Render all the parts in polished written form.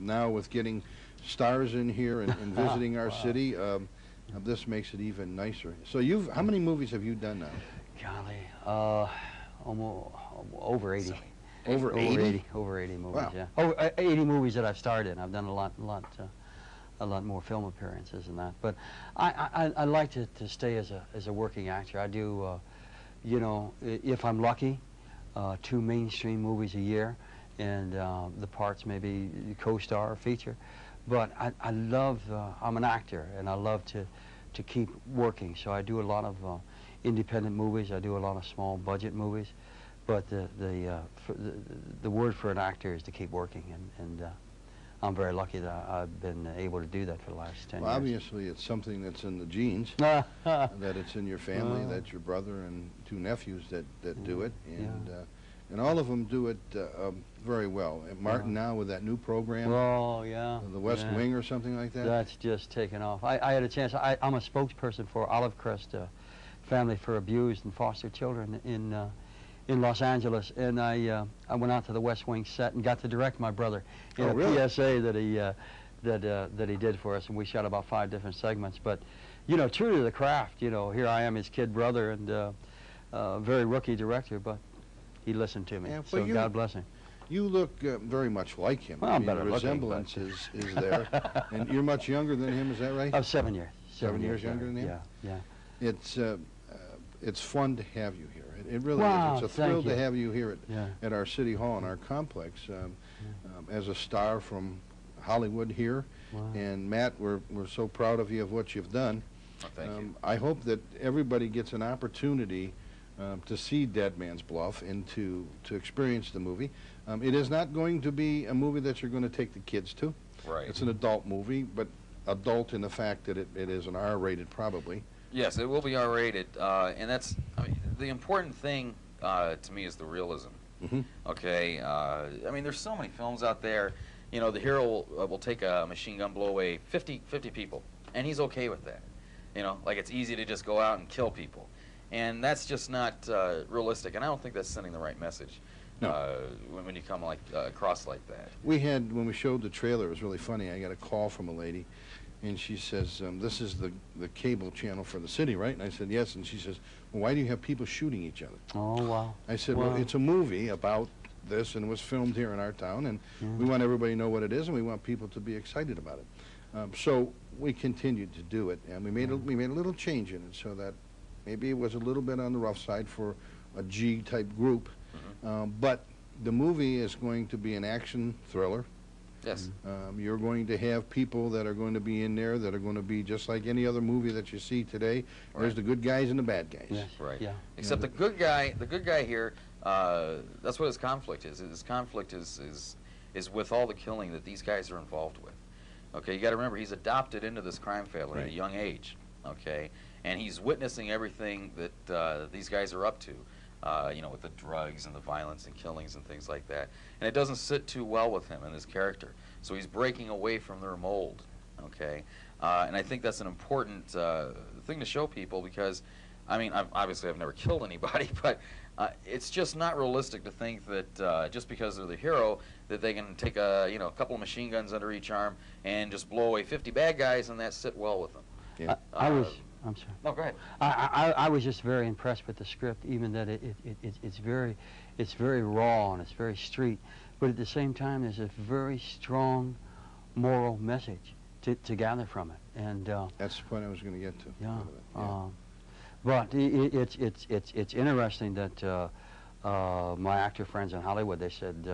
Now with getting stars in here and visiting our city, this makes it even nicer. So how many movies have you done now? Golly, almost over 80. Over 80? Over 80 movies, wow. yeah. Oh, 80 movies that I've starred in. I've done a lot more film appearances than that. But I like to stay as a working actor. I do, you know, if I'm lucky, 2 mainstream movies a year, and the parts maybe co-star or feature. But I love, I'm an actor, and I love to keep working. So I do a lot of independent movies. I do a lot of small budget movies. But the word for an actor is to keep working, and I'm very lucky that I've been able to do that for the last 10 years. Obviously, it's something that's in the genes, that it's in your family, that's your brother and 2 nephews that do it, and all of them do it very well. And Martin now with that new program, the West Wing or something like that? That's just taken off. I had a chance. I'm a spokesperson for Olive Crest Family for Abused and Foster Children in Los Angeles, and I went out to the West Wing set and got to direct my brother in a PSA that he did for us, and we shot about 5 different segments. But you know, true to the craft, you know, here I am, his kid brother, and very rookie director, but he listened to me. Yeah, so God bless him. You look very much like him. Well, I'm better the resemblance looking, is there, and you're much younger than him. Is that right? Oh, 7 years. 7 years younger than him. Yeah. It's fun to have you here. It really is. It's a thrill to have you here at our City Hall and our complex as a star from Hollywood here. And Matt, we're so proud of you of what you've done. Oh, thank you. I hope that everybody gets an opportunity to see Dead Man's Bluff and to experience the movie. It is not going to be a movie that you're going to take the kids to. Right. It's an adult movie, but adult in the fact that it is an R-rated probably. Yes, it will be R-rated, and that's, I mean, the important thing to me is the realism. Okay, I mean, there's so many films out there. You know, the hero will take a machine gun, blow away 50 people, and he's okay with that. You know, like it's easy to just go out and kill people, and that's just not realistic. And I don't think that's sending the right message. No. When you come like across like that. We had, when we showed the trailer, it was really funny. I got a call from a lady, and she says, this is the cable channel for the city, right? And I said, yes. And she says, well, why do you have people shooting each other? Oh, wow. I said, well, it's a movie about this, and it was filmed here in our town, and we want everybody to know what it is, and we want people to be excited about it. So we continued to do it, and we made a little change in it so that maybe it was a little bit on the rough side for a G-type group, but the movie is going to be an action thriller. Yes. You're going to have people that are going to be in there that are going to be just like any other movie that you see today. Right. There's the good guys and the bad guys. Yes. Right. Yeah. Except the good guy here, that's what his conflict is. His conflict is with all the killing that these guys are involved with. Okay, you got to remember, he's adopted into this crime family at a young age. Okay, and he's witnessing everything that these guys are up to. You know, with the drugs and the violence and killings and things like that. And it doesn't sit too well with him and his character. So he's breaking away from their mold, okay? And I think that's an important thing to show people because, I mean, obviously I've never killed anybody, but it's just not realistic to think that just because they're the hero that they can take a couple of machine guns under each arm and just blow away 50 bad guys and that sit well with them. Yeah. I'm sorry. No, go ahead. I was just very impressed with the script, even that it's very raw and it's very street, but at the same time there's a very strong moral message to gather from it, and that's the point I was going to get to. Yeah. But it's interesting that my actor friends in Hollywood, they said,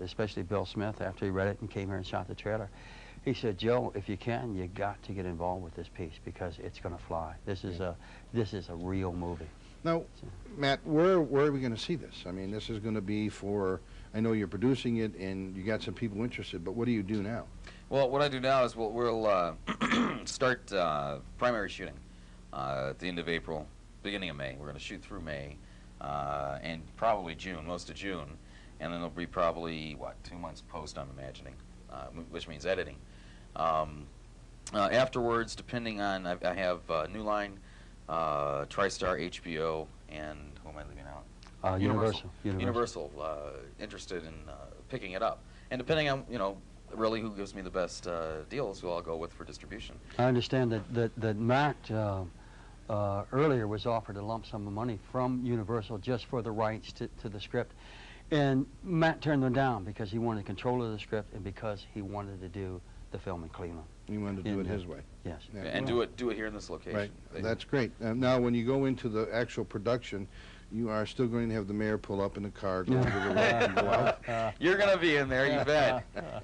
especially Bill Smith, after he read it and came here and shot the trailer. He said, Joe, if you can, you got to get involved with this piece because it's going to fly. This is a real movie. Now, Matt, where are we going to see this? I mean, this is going to be for, I know you're producing it and you got some people interested, but what do you do now? Well, what I do now is we'll start primary shooting at the end of April, beginning of May. We're going to shoot through May and probably June, most of June, and then there'll be probably, what, 2 months post, I'm imagining, which means editing. Afterwards, depending on, I have New Line, TriStar, HBO, and who am I leaving out? Universal. Universal interested in picking it up, and depending on really who gives me the best deals who I'll go with for distribution. I understand that Matt earlier was offered a lump sum of money from Universal just for the rights to the script. And Matt turned them down because he wanted control of the script and because he wanted to do the film in Cleveland. He wanted to do it his way. Yes. Yeah. And do it here in this location. Right. That's great. Now, when you go into the actual production, you are still going to have the mayor pull up in the car, go to the right and go out. You're gonna be in there, you bet.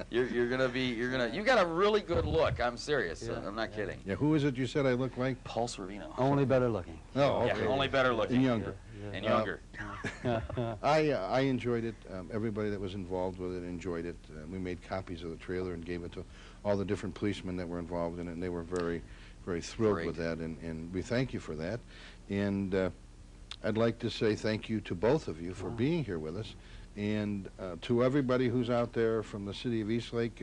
You got a really good look. I'm serious. Yeah. I'm not kidding. Yeah, who is it you said I look like? Pulse Ravino. Only better looking. Oh, okay. Yeah, only better looking. And younger. And younger. I enjoyed it. Everybody that was involved with it enjoyed it. We made copies of the trailer and gave it to all the different policemen that were involved in it, and they were very, very thrilled Great. with that, and we thank you for that. And I'd like to say thank you to both of you for being here with us, and to everybody who's out there from the city of Eastlake.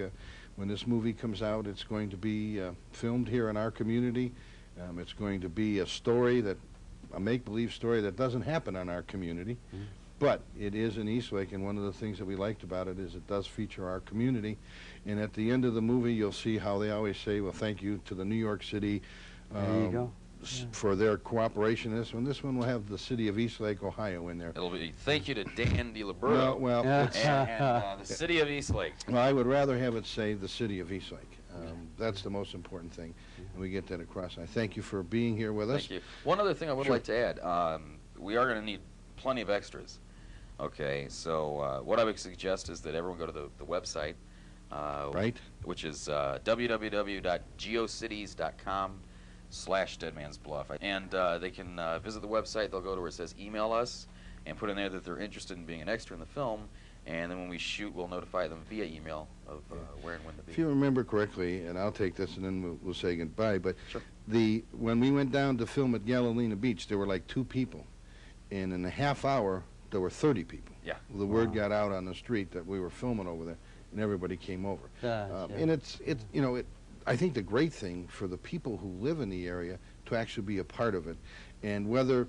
When this movie comes out, it's going to be filmed here in our community. It's going to be a story a make-believe story that doesn't happen in our community, but it is in Eastlake, and one of the things that we liked about it is it does feature our community. And at the end of the movie, you'll see how they always say, well, thank you to the New York City There you go. for their cooperation in this one. This one will have the city of Eastlake, Ohio in there. It'll be thank you to Dan DiLiberto Well, and the city of Eastlake. well, I would rather have it say the city of Eastlake. That's the most important thing, and we get that across. I thank you for being here with us. Thank you. One other thing I would Sure. like to add, we are going to need plenty of extras. Okay, so what I would suggest is that everyone go to the website, Right? which is www.geocities.com/deadmansbluff. And they can visit the website. They'll go to where it says email us and put in there that they're interested in being an extra in the film. And then when we shoot, we'll notify them via email of where and when to be. If you remember correctly, and I'll take this and then we'll say goodbye, but Sure. when we went down to film at Galena Beach, there were like 2 people, and in a half hour, there were 30 people. Yeah. The word got out on the street that we were filming over there, and everybody came over. And it's you know, I think the great thing for the people who live in the area to actually be a part of it, and whether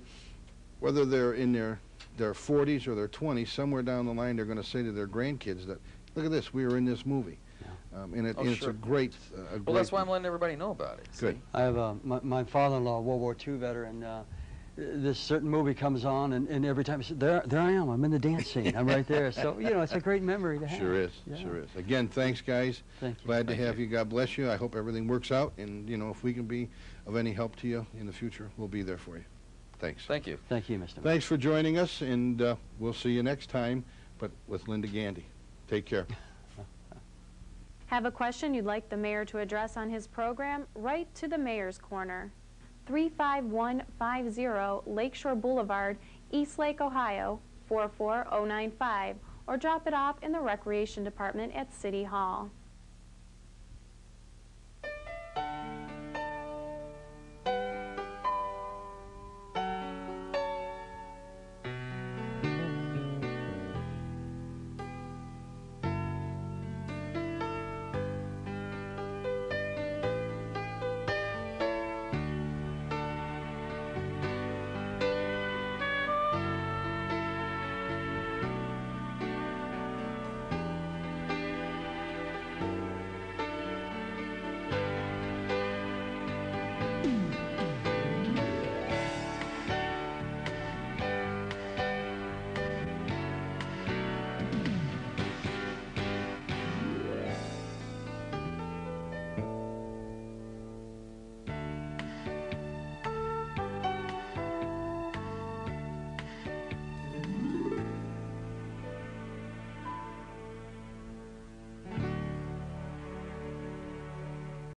they're in their 40s or their 20s, somewhere down the line they're going to say to their grandkids that, look at this, we were in this movie. And it's sure. a great Well, that's why I'm letting everybody know about it. Good. See? I have my father-in-law, World War II veteran. This certain movie comes on, and every time he says, there I am, I'm in the dance scene, I'm right there. So, you know, it's a great memory to have. Sure is, Yeah. sure is. Again, thanks, guys. Thank you. Glad to Thank have you. God bless you. I hope everything works out, and, you know, if we can be of any help to you in the future, we'll be there for you. Thanks. Thank you. Thank you, Mr. Mayor. Thanks for joining us, and we'll see you next time, but with Linda Gandy. Take care. Have a question you'd like the mayor to address on his program? Write to the Mayor's Corner, 35150 Lakeshore Boulevard, Eastlake, Ohio, 44095, or drop it off in the Recreation Department at City Hall.